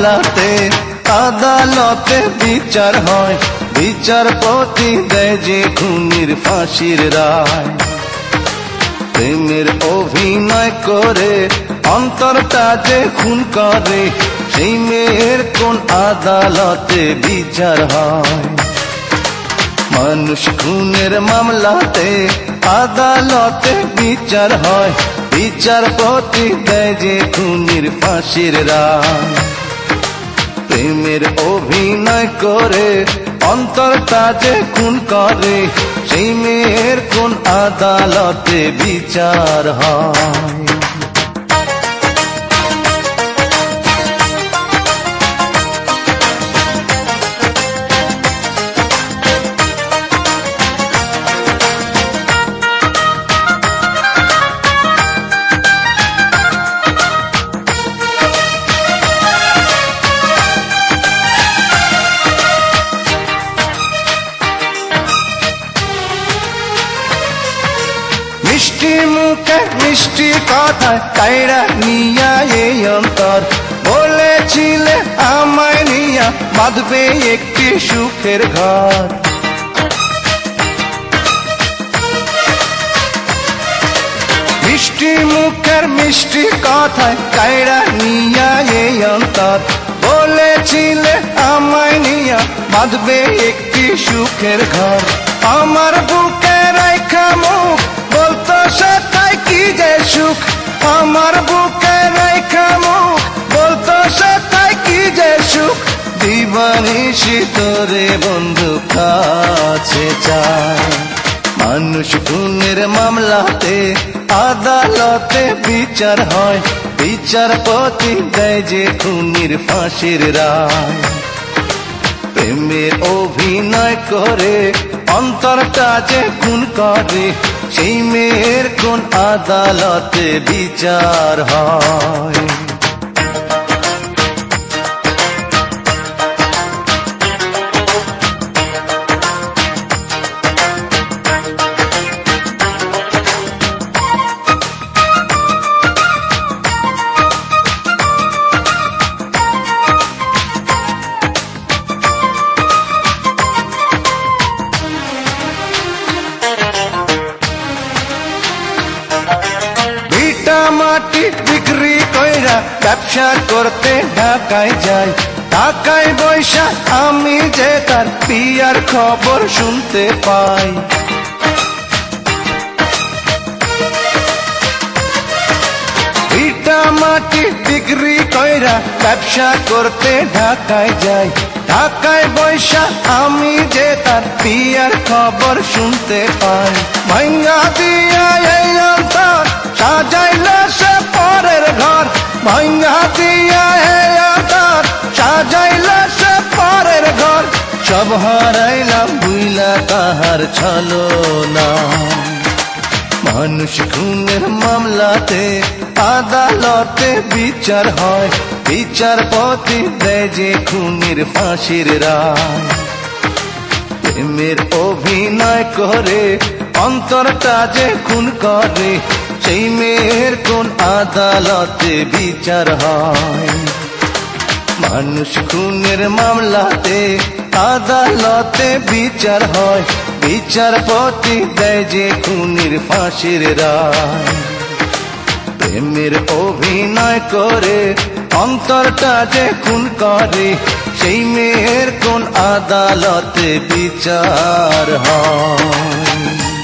মামলাতে আদালতে বিচার হয়, বিচারপতি দেয় যে খুনির ফাঁসির রায়। প্রেমের অভিনয় করে অন্তরটা যে খুন করে, সেই মেয়ের কোন আদালতে বিচার হয়? মানুষ খুনের মামলাতে আদালতে বিচার হয়, বিচারপতি দেয় যে খুনির ফাঁসির রায়। প্রেমের অভিনয় করে অন্তরটা যে খুন করে, সেই মেয়ের কোন আদালতে বিচার হয়? মিষ্টি মুখে মিষ্টি কথায় কাইরা নিয়া এই অন্তর, বলেছিলে আমায় নিয়া বাঁধবে একটি সুখের ঘর। মিষ্টি মুখের মিষ্টি কথায় কাইরা নিয়া এই অন্তর, বলেছিলে আমায় নিয়া বাঁধবে একটি সুখের ঘর। আমার বুকে রাইখা মুখ বলতো সেটাই কি যে সুখ, আমার বুকে রাইখা মুখ বলতো সেটাই কি যে সুখ। দিবানিশি তোরে বন্ধু কাছে চায়। মানুষ খুনের মামলাতে আদালতে বিচার হয়, বিচারপতি দেয় যে খুনির ফাঁসির রায়। প্রেমের অভিনয় করে অন্তরটা যে খুন করে, সেই মেয়ের কোন আদালতে বিচার হয়? মাটি বিক্রি কইরা ব্যবসা করতে ঢাকায় যাই, ঢাকায় বৈশা আমি যে তার বিয়ার খবর শুনতে পাই। ইটা মাটি বিক্রি কইরা ব্যবসা করতে ঢাকায় যাই, ঢাকায় বৈশা আমি যে তার বিয়ার খবর শুনতে পাই। ভাঙ্গা দিয়া এই অন্তর সাজাইল সে পরের ঘর, ভাঙ্গা দিয়া এই অন্তর সাজাইল সে পরের ঘর। সব হারাইলাম বুইলা তাহার ছলনা। মানুষ খুনের মামলাতে আদালতে বিচার হয়, বিচারপতি দেয় যে খুনির ফাঁসির রায়। প্রেমের অভিনয় করে অন্তরটা যে খুন করে, সেই মেয়ের কোন আদালতে বিচার হয়? মানুষ খুনের মামলাতে আদালতে বিচার হয়, বিচারপতি দেয় যে খুনির ফাঁসির রায়। প্রেমের অভিনয় করে অন্তরটা যে খুন করে, সেই মেয়ের কোন আদালতে বিচার হয়?